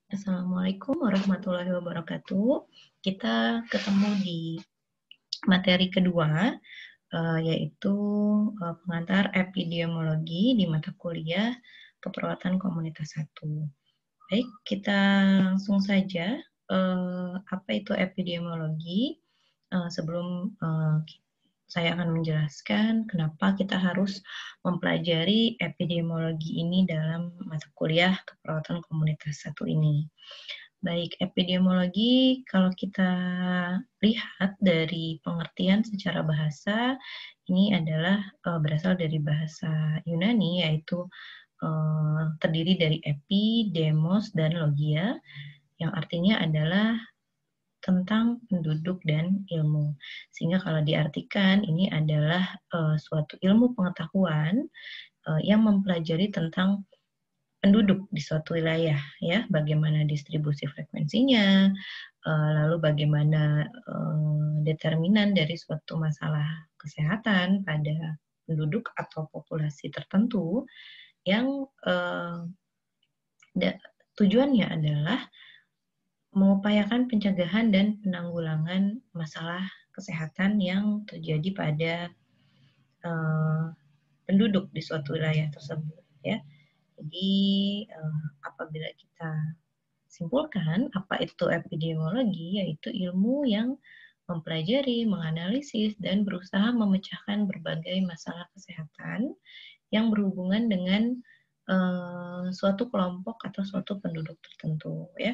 Assalamualaikum warahmatullahi wabarakatuh. Kita ketemu di materi kedua, yaitu pengantar epidemiologi di mata kuliah keperawatan komunitas 1. Baik, kita langsung saja. Apa itu epidemiologi? Sebelum saya akan menjelaskan kenapa kita harus mempelajari epidemiologi ini dalam mata kuliah keperawatan komunitas 1 ini. Baik, epidemiologi kalau kita lihat dari pengertian secara bahasa, ini adalah berasal dari bahasa Yunani, yaitu terdiri dari epi, demos, dan logia, yang artinya adalah tentang penduduk dan ilmu. Sehingga kalau diartikan, ini adalah suatu ilmu pengetahuan yang mempelajari tentang penduduk di suatu wilayah, ya, bagaimana distribusi frekuensinya, lalu bagaimana determinan dari suatu masalah kesehatan pada penduduk atau populasi tertentu yang tujuannya adalah mengupayakan pencegahan dan penanggulangan masalah kesehatan yang terjadi pada penduduk di suatu wilayah tersebut, ya. Jadi apabila kita simpulkan apa itu epidemiologi, yaitu ilmu yang mempelajari, menganalisis, dan berusaha memecahkan berbagai masalah kesehatan yang berhubungan dengan suatu kelompok atau suatu penduduk tertentu, ya.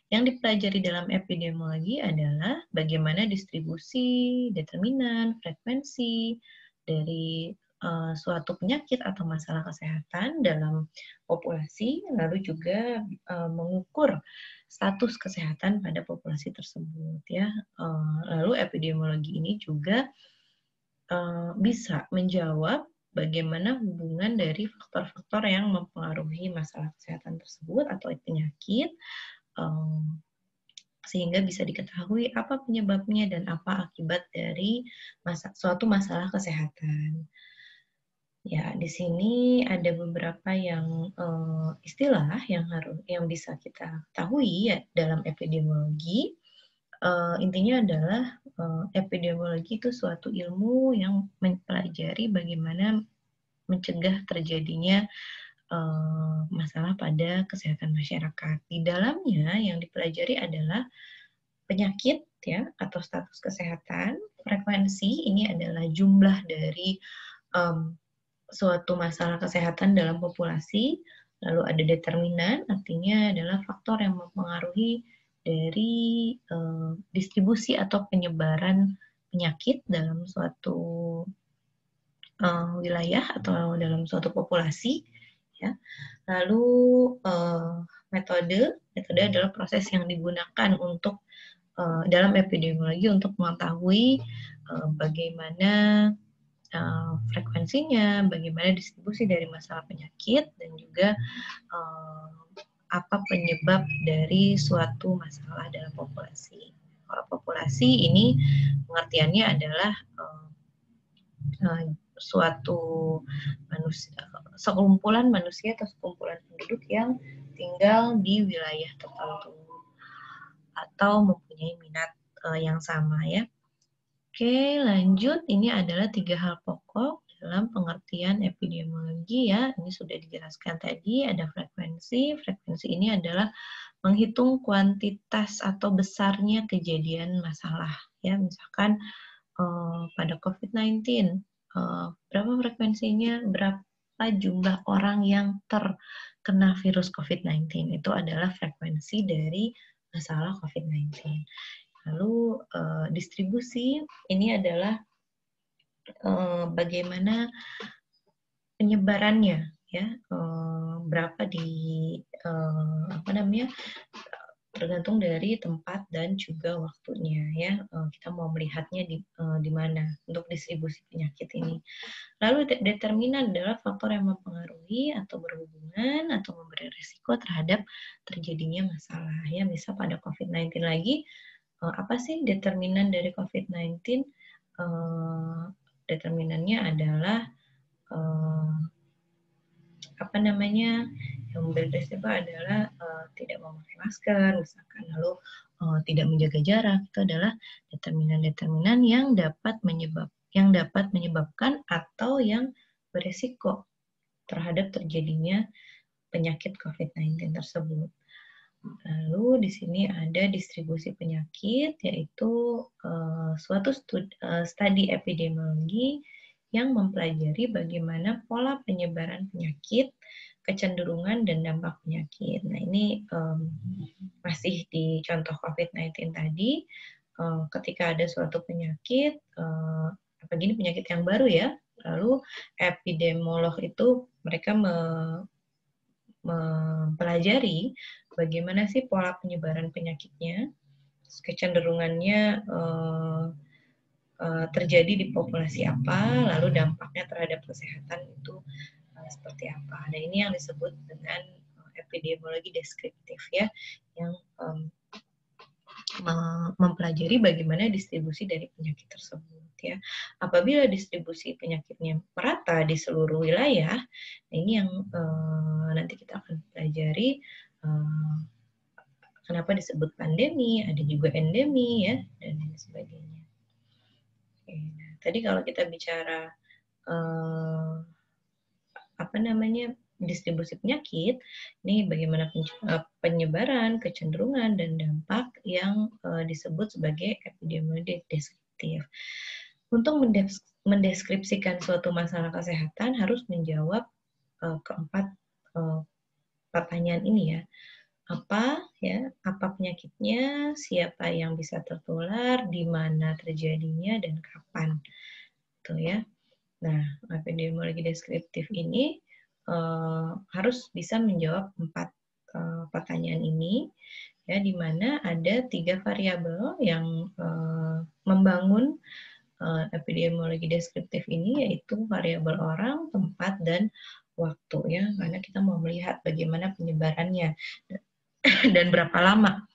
Yang dipelajari dalam epidemiologi adalah bagaimana distribusi, determinan, frekuensi dari suatu penyakit atau masalah kesehatan dalam populasi, lalu juga mengukur status kesehatan pada populasi tersebut, ya. Lalu epidemiologi ini juga bisa menjawab bagaimana hubungan dari faktor-faktor yang mempengaruhi masalah kesehatan tersebut atau penyakit, sehingga bisa diketahui apa penyebabnya dan apa akibat dari suatu masalah kesehatan. Ya, di sini ada beberapa istilah yang bisa kita ketahui ya dalam epidemiologi. Intinya adalah epidemiologi itu suatu ilmu yang mempelajari bagaimana mencegah terjadinya masalah pada kesehatan masyarakat. Di dalamnya yang dipelajari adalah penyakit, ya, atau status kesehatan. Frekuensi ini adalah jumlah dari suatu masalah kesehatan dalam populasi. Lalu ada determinan, artinya adalah faktor yang mempengaruhi dari distribusi atau penyebaran penyakit dalam suatu wilayah atau dalam suatu populasi, ya. Lalu metode adalah proses yang digunakan untuk dalam epidemiologi untuk mengetahui bagaimana frekuensinya, bagaimana distribusi dari masalah penyakit, dan juga apa penyebab dari suatu masalah dalam populasi. Kalau populasi ini pengertiannya adalah suatu sekumpulan manusia atau sekumpulan penduduk yang tinggal di wilayah tertentu atau mempunyai minat yang sama, ya. Oke, lanjut. Ini adalah 3 hal pokok dalam pengertian epidemiologi, ya. Ini sudah dijelaskan tadi, ada frekuensi. Frekuensi ini adalah menghitung kuantitas atau besarnya kejadian masalah, ya. Misalkan pada COVID-19, berapa frekuensinya, berapa jumlah orang yang terkena virus COVID-19. Itu adalah frekuensi dari masalah COVID-19. Lalu distribusi ini adalah bagaimana penyebarannya, ya, berapa tergantung dari tempat dan juga waktunya, ya. Kita mau melihatnya di mana untuk distribusi penyakit ini. Lalu determinan adalah faktor yang mempengaruhi atau berhubungan atau memberi risiko terhadap terjadinya masalah, ya. Misal pada COVID-19 lagi, apa sih determinan dari COVID-19? Determinannya adalah yang beresiko adalah tidak memakai masker, misalkan, lalu tidak menjaga jarak. Itu adalah determinan-determinan yang dapat menyebabkan atau yang beresiko terhadap terjadinya penyakit COVID-19 tersebut. Lalu di sini ada distribusi penyakit, yaitu suatu studi epidemiologi yang mempelajari bagaimana pola penyebaran penyakit, kecenderungan, dan dampak penyakit. Nah, ini masih di contoh COVID-19 tadi, ketika ada suatu penyakit, apalagi penyakit yang baru ya, lalu epidemiolog itu mereka mempelajari bagaimana sih pola penyebaran penyakitnya, kecenderungannya terjadi di populasi apa, lalu dampaknya terhadap kesehatan itu seperti apa. Nah, ini yang disebut dengan epidemiologi deskriptif ya, yang mempelajari bagaimana distribusi dari penyakit tersebut ya. Apabila distribusi penyakitnya merata di seluruh wilayah, ini yang nanti kita akan pelajari kenapa disebut pandemi, ada juga endemi ya, dan lain sebagainya. Oke, nah, tadi kalau kita bicara distribusi penyakit, ini bagaimana penyebaran, kecenderungan, dan dampak yang disebut sebagai epidemiologi deskriptif. Untuk mendeskripsikan suatu masalah kesehatan harus menjawab keempat pertanyaan ini ya. Apa penyakitnya, siapa yang bisa tertular, di mana terjadinya, dan kapan. Gitu ya. Nah, epidemiologi deskriptif ini harus bisa menjawab 4 pertanyaan ini, ya, di mana ada 3 variabel yang membangun epidemiologi deskriptif ini, yaitu variabel orang, tempat, dan waktu, ya, karena kita mau melihat bagaimana penyebarannya dan berapa lama,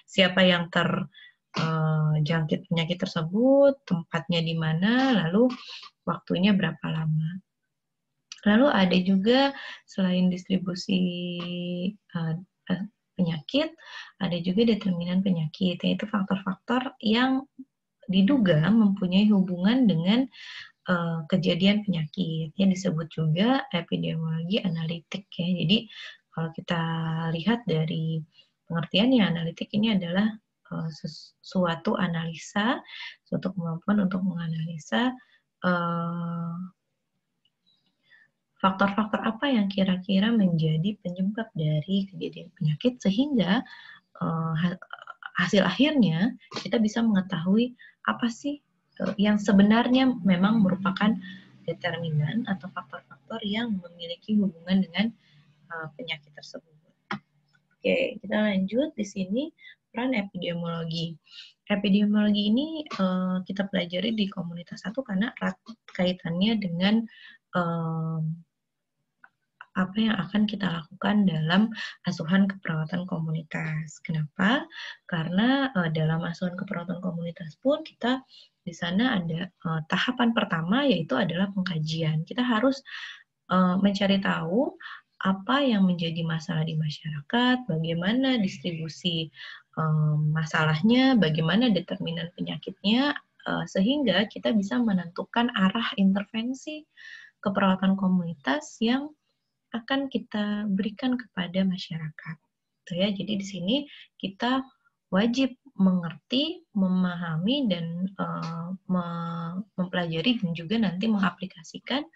siapa yang terjangkit penyakit tersebut, tempatnya di mana, lalu waktunya berapa lama. Lalu ada juga selain distribusi penyakit, ada juga determinan penyakit, yaitu faktor-faktor yang diduga mempunyai hubungan dengan kejadian penyakit. Yang disebut juga epidemiologi analitik ya. Jadi kalau kita lihat dari pengertiannya, analitik ini adalah suatu analisa, suatu kemampuan untuk menganalisa faktor-faktor apa yang kira-kira menjadi penyebab dari kejadian penyakit, sehingga hasil akhirnya kita bisa mengetahui apa sih yang sebenarnya memang merupakan determinan atau faktor-faktor yang memiliki hubungan dengan penyakit tersebut. Oke, kita lanjut di sini peran epidemiologi. Epidemiologi ini kita pelajari di komunitas 1 karena erat kaitannya dengan apa yang akan kita lakukan dalam asuhan keperawatan komunitas. Kenapa? Karena dalam asuhan keperawatan komunitas pun kita di sana ada tahapan pertama, yaitu adalah pengkajian. Kita harus mencari tahu apa yang menjadi masalah di masyarakat, bagaimana distribusi masalahnya, bagaimana determinan penyakitnya, sehingga kita bisa menentukan arah intervensi keperawatan komunitas yang akan kita berikan kepada masyarakat. Ya, jadi di sini kita wajib mengerti, memahami, dan mempelajari dan juga nanti mengaplikasikan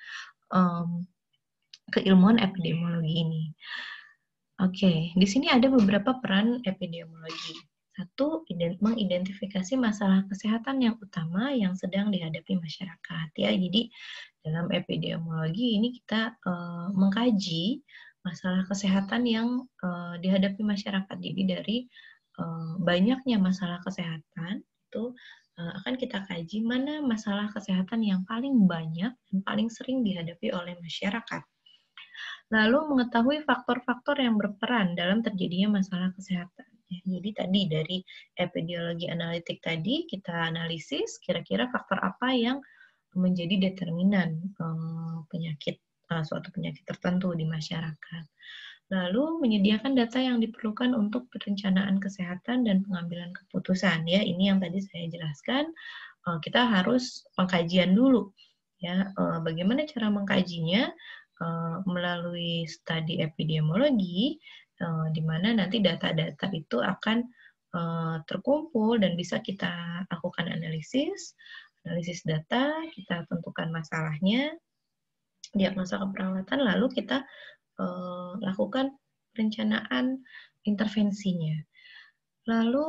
keilmuan epidemiologi ini. Oke, di sini ada beberapa peran epidemiologi. 1, mengidentifikasi masalah kesehatan yang utama yang sedang dihadapi masyarakat. Ya, jadi dalam epidemiologi ini kita mengkaji masalah kesehatan yang dihadapi masyarakat. Jadi dari banyaknya masalah kesehatan itu akan kita kaji mana masalah kesehatan yang paling banyak dan paling sering dihadapi oleh masyarakat. Lalu mengetahui faktor-faktor yang berperan dalam terjadinya masalah kesehatan. Jadi tadi dari epidemiologi analitik tadi kita analisis kira-kira faktor apa yang menjadi determinan penyakit suatu penyakit tertentu di masyarakat. Lalu menyediakan data yang diperlukan untuk perencanaan kesehatan dan pengambilan keputusan. Ya, ini yang tadi saya jelaskan. Kita harus pengkajian dulu. Ya, bagaimana cara mengkajinya? Melalui studi epidemiologi, di mana nanti data-data itu akan terkumpul dan bisa kita lakukan analisis data, kita tentukan masalahnya, diagnosa keperawatan, lalu kita lakukan perencanaan intervensinya. Lalu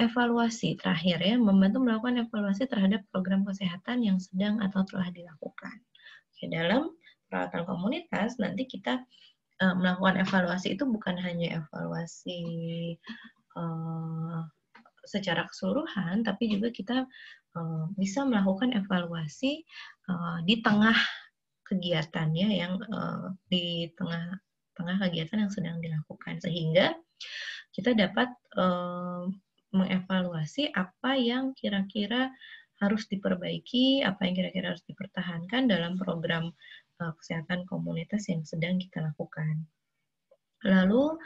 evaluasi terakhir ya, membantu melakukan evaluasi terhadap program kesehatan yang sedang atau telah dilakukan. Oke, dalam perawatan komunitas nanti kita melakukan evaluasi itu bukan hanya evaluasi secara keseluruhan, tapi juga kita bisa melakukan evaluasi di tengah kegiatannya yang di tengah kegiatan yang sedang dilakukan, sehingga kita dapat mengevaluasi apa yang kira-kira harus diperbaiki, apa yang kira-kira harus dipertahankan dalam program kesehatan komunitas yang sedang kita lakukan. Lalu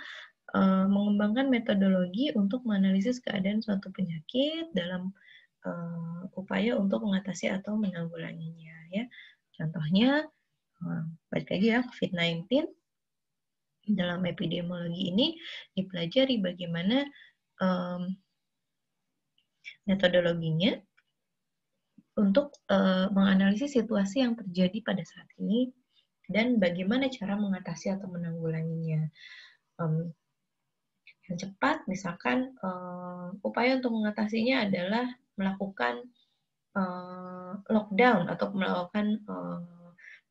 mengembangkan metodologi untuk menganalisis keadaan suatu penyakit dalam upaya untuk mengatasi atau menanggulanginya. Ya, contohnya, balik lagi ya, COVID-19 dalam epidemiologi ini dipelajari bagaimana metodologinya untuk menganalisis situasi yang terjadi pada saat ini dan bagaimana cara mengatasi atau menanggulanginya. Yang cepat, misalkan upaya untuk mengatasinya adalah melakukan lockdown atau melakukan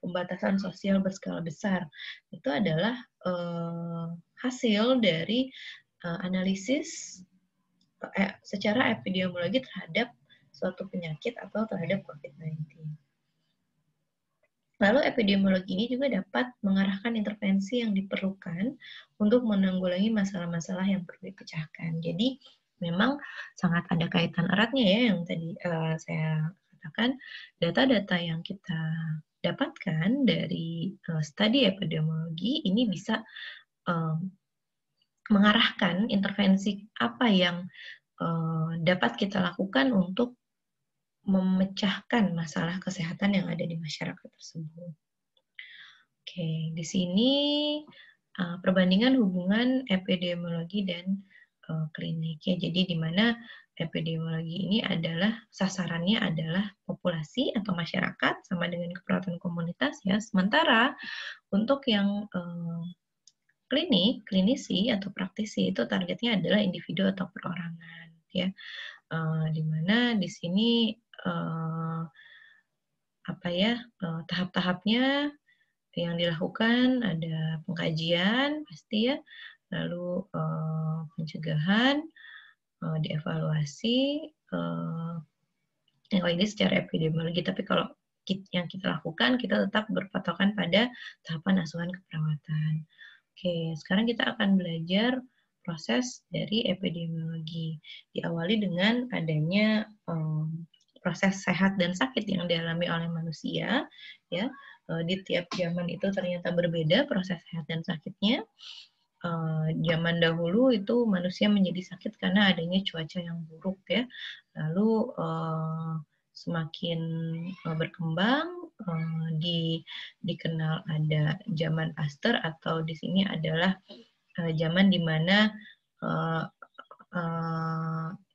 pembatasan sosial berskala besar. Itu adalah hasil dari analisis secara epidemiologi terhadap suatu penyakit atau terhadap COVID-19. Lalu epidemiologi ini juga dapat mengarahkan intervensi yang diperlukan untuk menanggulangi masalah-masalah yang perlu dipecahkan. Jadi memang sangat ada kaitan eratnya ya yang tadi saya katakan, data-data yang kita dapatkan dari studi epidemiologi ini bisa mengarahkan intervensi apa yang dapat kita lakukan untuk memecahkan masalah kesehatan yang ada di masyarakat tersebut. Oke, di sini perbandingan hubungan epidemiologi dan klinik ya. Jadi di mana epidemiologi ini adalah sasarannya adalah populasi atau masyarakat sama dengan keperawatan komunitas ya. Sementara untuk yang klinisi atau praktisi itu targetnya adalah individu atau perorangan ya. Di mana di sini tahap-tahapnya yang dilakukan ada pengkajian pasti ya, lalu pencegahan, dievaluasi, ini secara epidemiologi, tapi kalau yang kita lakukan kita tetap berpatokan pada tahapan asuhan keperawatan. Oke, sekarang kita akan belajar proses dari epidemiologi. Diawali dengan adanya proses sehat dan sakit yang dialami oleh manusia. Ya, di tiap zaman itu ternyata berbeda proses sehat dan sakitnya. Zaman dahulu itu manusia menjadi sakit karena adanya cuaca yang buruk ya. Lalu semakin berkembang dikenal ada zaman Pasteur atau di sini adalah zaman di mana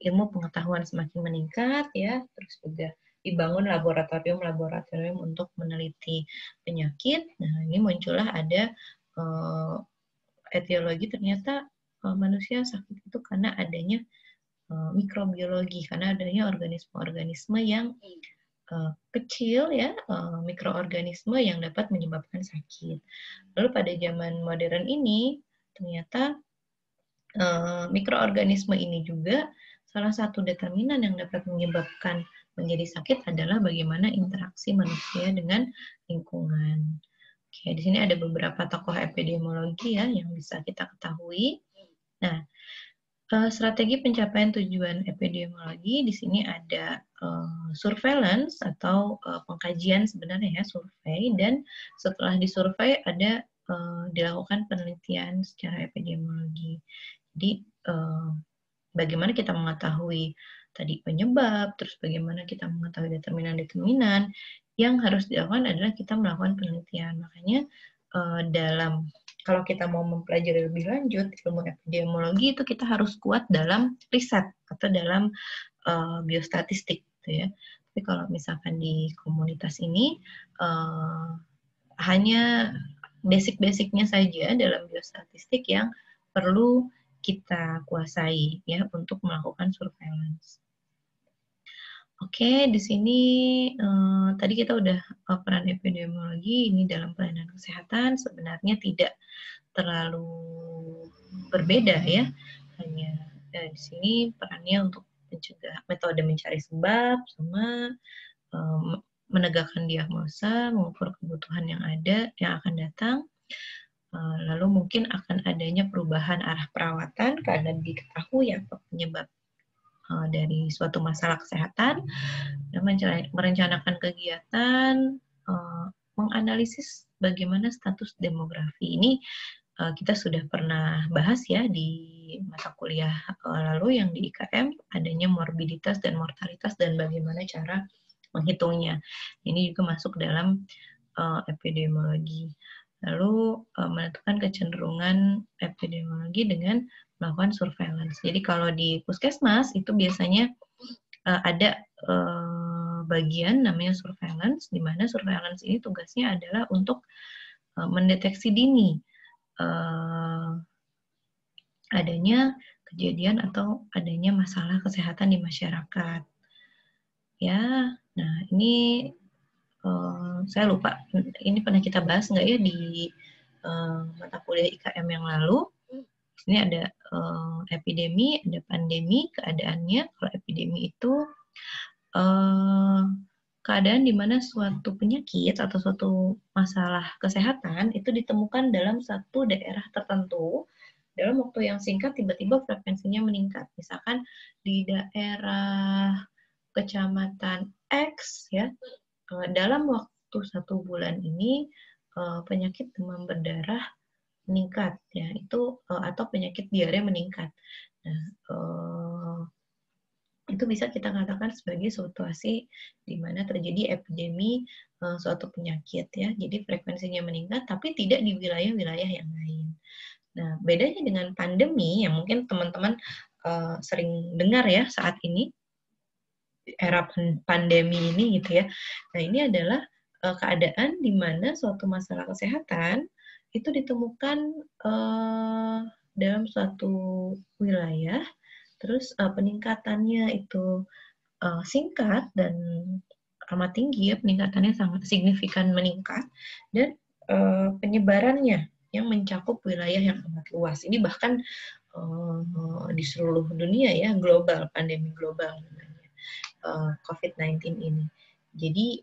ilmu pengetahuan semakin meningkat ya, terus juga dibangun laboratorium untuk meneliti penyakit. Nah, ini muncullah ada etiologi, ternyata manusia sakit itu karena adanya mikrobiologi, karena adanya organisme-organisme yang kecil ya, mikroorganisme yang dapat menyebabkan sakit. Lalu pada zaman modern ini ternyata mikroorganisme ini juga salah satu determinan yang dapat menyebabkan menjadi sakit adalah bagaimana interaksi manusia dengan lingkungan. Oke, di sini ada beberapa tokoh epidemiologi ya yang bisa kita ketahui. Nah, Strategi pencapaian tujuan epidemiologi di sini ada surveillance atau pengkajian sebenarnya ya, survei, dan setelah disurvei ada dilakukan penelitian secara epidemiologi. Jadi bagaimana kita mengetahui tadi penyebab, terus bagaimana kita mengetahui determinan-determinan, yang harus dilakukan adalah kita melakukan penelitian. Makanya dalam kalau kita mau mempelajari lebih lanjut ilmu epidemiologi itu kita harus kuat dalam riset atau dalam biostatistik, gitu ya. Tapi kalau misalkan di komunitas ini hanya basic-basicnya saja dalam biostatistik yang perlu kita kuasai ya untuk melakukan surveillance. Oke, di sini tadi kita udah peran epidemiologi ini dalam pelayanan kesehatan sebenarnya tidak terlalu berbeda ya. Hanya di sini perannya untuk mencegah metode mencari sebab sama menegakkan diagnosa, mengukur kebutuhan yang ada yang akan datang. Lalu mungkin akan adanya perubahan arah perawatan karena diketahui apa penyebab dari suatu masalah kesehatan, dan merencanakan kegiatan, menganalisis bagaimana status demografi. Ini kita sudah pernah bahas ya di mata kuliah lalu yang di IKM, adanya morbiditas dan mortalitas dan bagaimana cara menghitungnya. Ini juga masuk dalam epidemiologi. Lalu menentukan kecenderungan epidemiologi dengan melakukan surveillance. Jadi kalau di puskesmas itu biasanya ada bagian namanya surveillance, di mana surveillance ini tugasnya adalah untuk mendeteksi dini adanya kejadian atau adanya masalah kesehatan di masyarakat. Ya, nah ini saya lupa, ini pernah kita bahas nggak ya di mata kuliah IKM yang lalu. Ini ada epidemi, ada pandemi, keadaannya. Kalau epidemi itu keadaan di mana suatu penyakit atau suatu masalah kesehatan itu ditemukan dalam satu daerah tertentu dalam waktu yang singkat tiba-tiba frekuensinya meningkat. Misalkan di daerah kecamatan X ya, dalam waktu 1 bulan ini penyakit demam berdarah meningkat ya, itu atau penyakit diare meningkat. Nah, itu bisa kita katakan sebagai situasi di mana terjadi epidemi suatu penyakit ya. Jadi frekuensinya meningkat tapi tidak di wilayah-wilayah yang lain. Nah, bedanya dengan pandemi yang mungkin teman-teman sering dengar ya saat ini, era pandemi ini gitu ya. Nah, ini adalah keadaan di mana suatu masalah kesehatan itu ditemukan dalam suatu wilayah, terus peningkatannya itu singkat dan amat tinggi ya, peningkatannya sangat signifikan meningkat, dan penyebarannya yang mencakup wilayah yang amat luas. Ini bahkan di seluruh dunia ya, global, pandemi global namanya COVID-19 ini. Jadi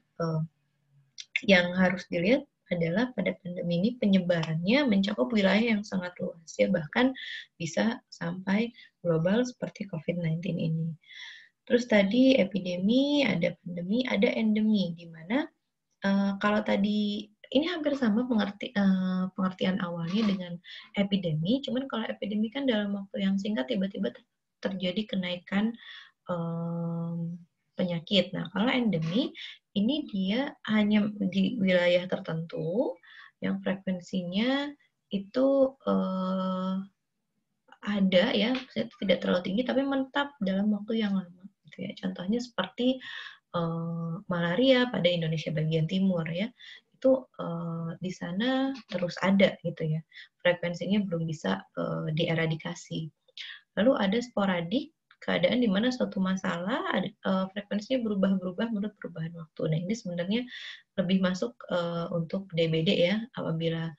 yang harus dilihat adalah pada pandemi ini penyebarannya mencakup wilayah yang sangat luas ya, bahkan bisa sampai global seperti COVID-19 ini. Terus tadi epidemi, ada pandemi, ada endemi, di mana kalau tadi ini hampir sama pengertian awalnya dengan epidemi, cuman kalau epidemi kan dalam waktu yang singkat tiba-tiba terjadi kenaikan penyakit. Nah, kalau endemi ini dia hanya di wilayah tertentu yang frekuensinya itu ada ya, tidak terlalu tinggi tapi menetap dalam waktu yang lama gitu ya. Contohnya seperti malaria pada Indonesia bagian timur ya. Itu di sana terus ada gitu ya. Frekuensinya belum bisa dieradikasi. Lalu ada sporadik, keadaan di mana suatu masalah frekuensinya berubah-berubah menurut perubahan waktu. Nah, ini sebenarnya lebih masuk untuk DBD ya, apabila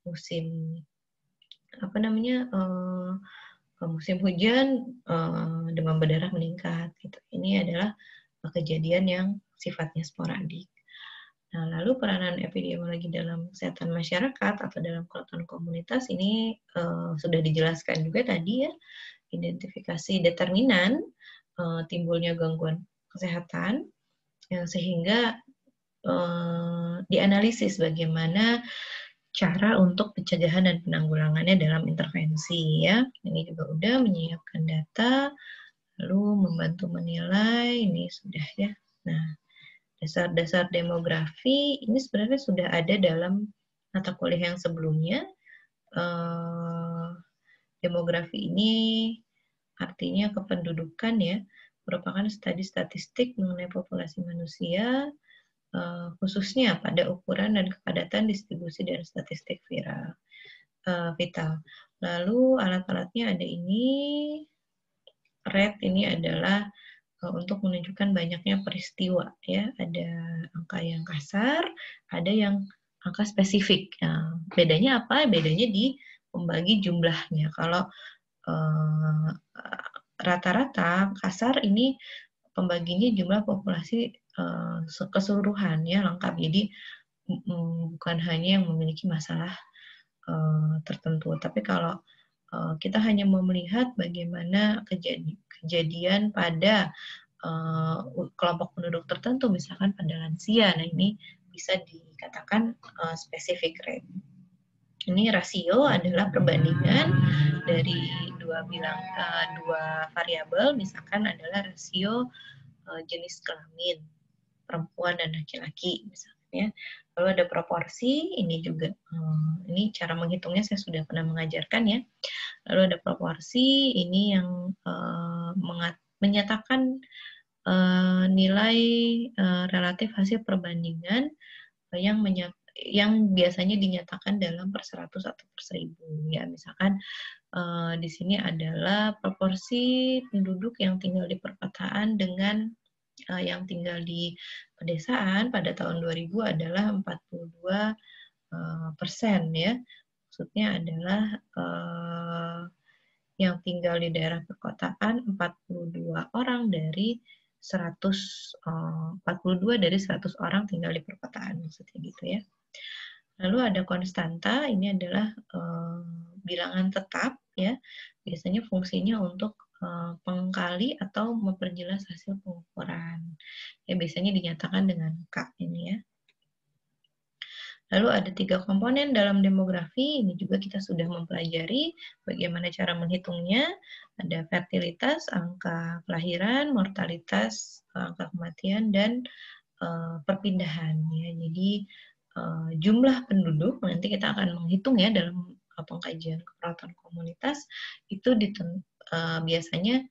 musim musim hujan demam berdarah meningkat gitu. Ini adalah kejadian yang sifatnya sporadik. Nah, lalu peranan epidemiologi dalam kesehatan masyarakat atau dalam kesehatan komunitas ini sudah dijelaskan juga tadi ya. identifikasi determinan timbulnya gangguan kesehatan, sehingga dianalisis bagaimana cara untuk pencegahan dan penanggulangannya dalam intervensi ya. Ini juga udah menyiapkan data, lalu membantu menilai, ini sudah ya. Nah, dasar-dasar demografi ini sebenarnya sudah ada dalam mata kuliah yang sebelumnya. Demografi ini artinya kependudukan ya, merupakan studi statistik mengenai populasi manusia, khususnya pada ukuran dan kepadatan distribusi dan statistik vital. Lalu alat-alatnya ada ini, rate ini adalah untuk menunjukkan banyaknya peristiwa ya, ada angka yang kasar, ada yang angka spesifik. Nah, bedanya apa? Bedanya di membagi jumlahnya. Kalau rata-rata kasar ini pembaginya jumlah populasi keseluruhan ya, lengkap. Jadi bukan hanya yang memiliki masalah tertentu, tapi kalau kita hanya mau melihat bagaimana kejadian pada kelompok penduduk tertentu, misalkan pada lansia, nah ini bisa dikatakan specific rate. Ini rasio adalah perbandingan dari dua variabel, misalkan adalah rasio jenis kelamin perempuan dan laki-laki misalnya. Lalu ada proporsi, ini juga ini cara menghitungnya saya sudah pernah mengajarkan ya. Lalu ada proporsi, ini yang menyatakan nilai relatif hasil perbandingan yang biasanya dinyatakan dalam per 100 atau per 1000 ya. Misalkan di sini adalah proporsi penduduk yang tinggal di perkotaan dengan yang tinggal di pedesaan pada tahun 2000 adalah 42% ya. Maksudnya adalah yang tinggal di daerah perkotaan 42 orang dari 42 dari 100 orang tinggal di perkotaan, maksudnya gitu ya. Lalu ada konstanta, ini adalah bilangan tetap ya, biasanya fungsinya untuk pengkali atau memperjelas hasil pengukuran. Ya, biasanya dinyatakan dengan K ini ya. Lalu ada 3 komponen dalam demografi, ini juga kita sudah mempelajari bagaimana cara menghitungnya. Ada fertilitas, angka kelahiran, mortalitas, angka kematian, dan perpindahan. Ya. Jadi jumlah penduduk, nanti kita akan menghitung ya dalam pengkajian keperawatan komunitas, itu biasanya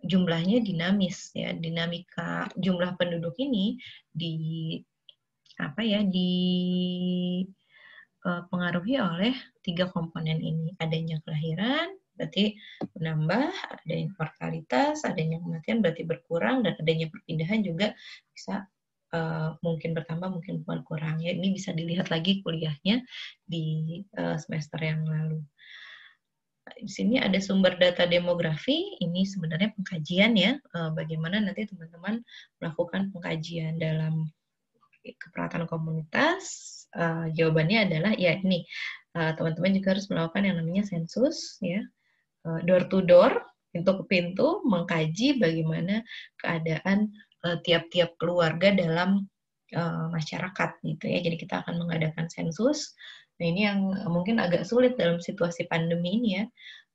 jumlahnya dinamis ya, dinamika jumlah penduduk ini dipengaruhi oleh 3 komponen ini. Adanya kelahiran berarti menambah, adanya mortalitas, adanya kematian berarti berkurang, dan adanya perpindahan juga bisa mungkin bertambah, mungkin berkurang. Ya, ini bisa dilihat lagi kuliahnya di semester yang lalu. Di sini ada sumber data demografi, ini sebenarnya pengkajian ya, bagaimana nanti teman-teman melakukan pengkajian dalam keperawatan komunitas. Jawabannya adalah ya ini, teman-teman juga harus melakukan yang namanya sensus ya, door to door, pintu ke pintu, mengkaji bagaimana keadaan tiap-tiap keluarga dalam masyarakat gitu ya. Jadi kita akan mengadakan sensus. Nah, ini yang mungkin agak sulit dalam situasi pandemi ini ya.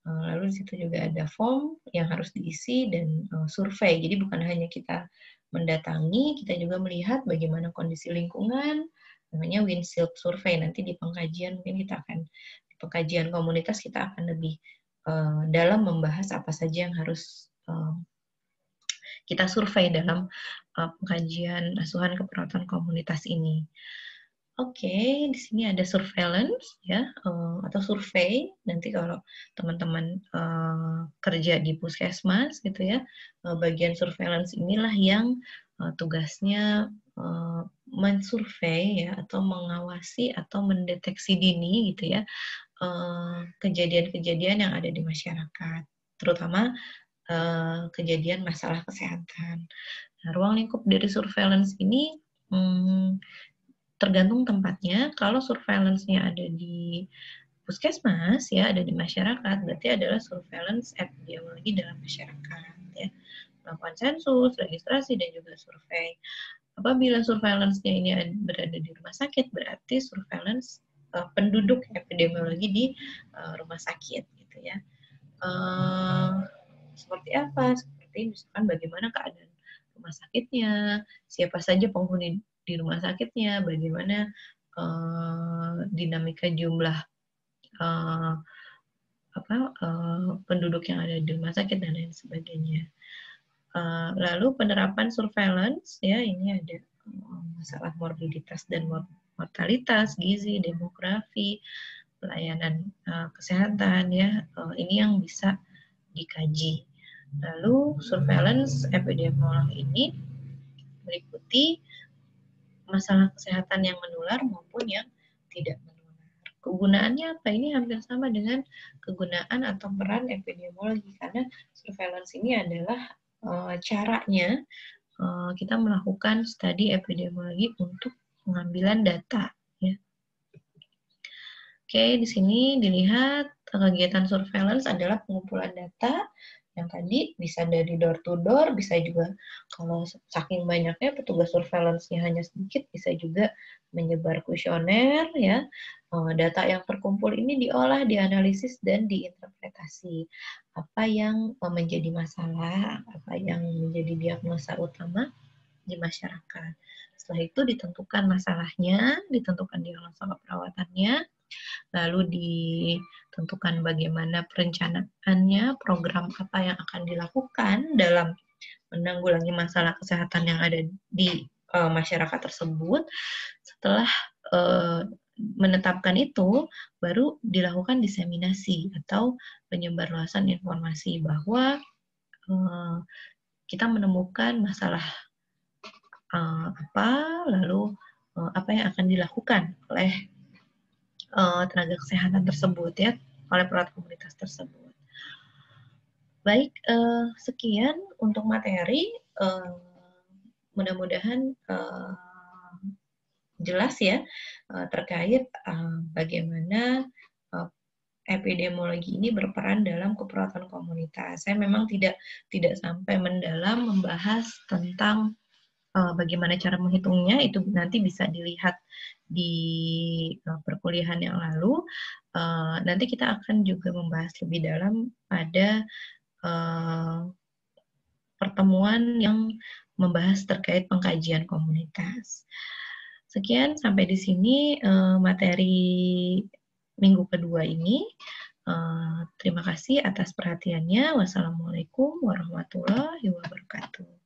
Lalu di situ juga ada form yang harus diisi dan survei. Jadi bukan hanya kita mendatangi, kita juga melihat bagaimana kondisi lingkungan, namanya windshield survey. Nanti di pengkajian mungkin kita akan, di pengkajian komunitas kita akan lebih dalam membahas apa saja yang harus kita survei dalam pengkajian asuhan keperawatan komunitas ini. Oke, di sini ada surveillance ya, atau survei. Nanti kalau teman-teman kerja di puskesmas gitu ya, bagian surveillance inilah yang tugasnya mensurvei ya, atau mengawasi atau mendeteksi dini gitu ya, kejadian-kejadian yang ada di masyarakat, terutama kejadian masalah kesehatan. Nah, ruang lingkup dari surveillance ini tergantung tempatnya. Kalau surveillance-nya ada di puskesmas ya, ada di masyarakat, berarti adalah surveillance epidemiologi dalam masyarakat ya. Melakukan sensus, registrasi, dan juga survei. Apabila surveillance-nya ini berada di rumah sakit, berarti surveillance penduduk epidemiologi di rumah sakit gitu ya. Seperti apa? Seperti misalkan bagaimana keadaan rumah sakitnya, siapa saja penghuni di rumah sakitnya, bagaimana dinamika jumlah penduduk yang ada di rumah sakit dan lain sebagainya. Lalu penerapan surveillance ya, ini ada masalah morbiditas dan mortalitas, gizi, demografi, pelayanan kesehatan ya, ini yang bisa dikaji. Lalu surveillance epidemiolog ini meliputi masalah kesehatan yang menular maupun yang tidak menular. Kegunaannya apa? Ini hampir sama dengan kegunaan atau peran epidemiologi, karena surveillance ini adalah caranya kita melakukan studi epidemiologi untuk pengambilan data. Ya. Oke, di sini dilihat kegiatan surveillance adalah pengumpulan data yang tadi bisa dari door to door, bisa juga kalau saking banyaknya petugas surveillance-nya hanya sedikit, bisa juga menyebar kuesioner ya. Data yang terkumpul ini diolah, dianalisis, dan diinterpretasi. Apa yang menjadi masalah, apa yang menjadi diagnosa utama di masyarakat. Setelah itu ditentukan masalahnya, ditentukan diagnosa perawatannya, lalu ditentukan bagaimana perencanaannya, program apa yang akan dilakukan dalam menanggulangi masalah kesehatan yang ada di masyarakat tersebut. Setelah menetapkan itu, baru dilakukan diseminasi atau penyebarluasan informasi bahwa kita menemukan masalah lalu apa yang akan dilakukan oleh tenaga kesehatan tersebut ya, oleh perawat komunitas tersebut. Baik, sekian untuk materi. Mudah-mudahan jelas ya terkait bagaimana epidemiologi ini berperan dalam keperawatan komunitas. Saya memang tidak sampai mendalam membahas tentang bagaimana cara menghitungnya, itu nanti bisa dilihat di perkuliahan yang lalu. Nanti kita akan juga membahas lebih dalam pada pertemuan yang membahas terkait pengkajian komunitas. Sekian, sampai di sini materi minggu kedua ini. Terima kasih atas perhatiannya. Wassalamualaikum warahmatullahi wabarakatuh.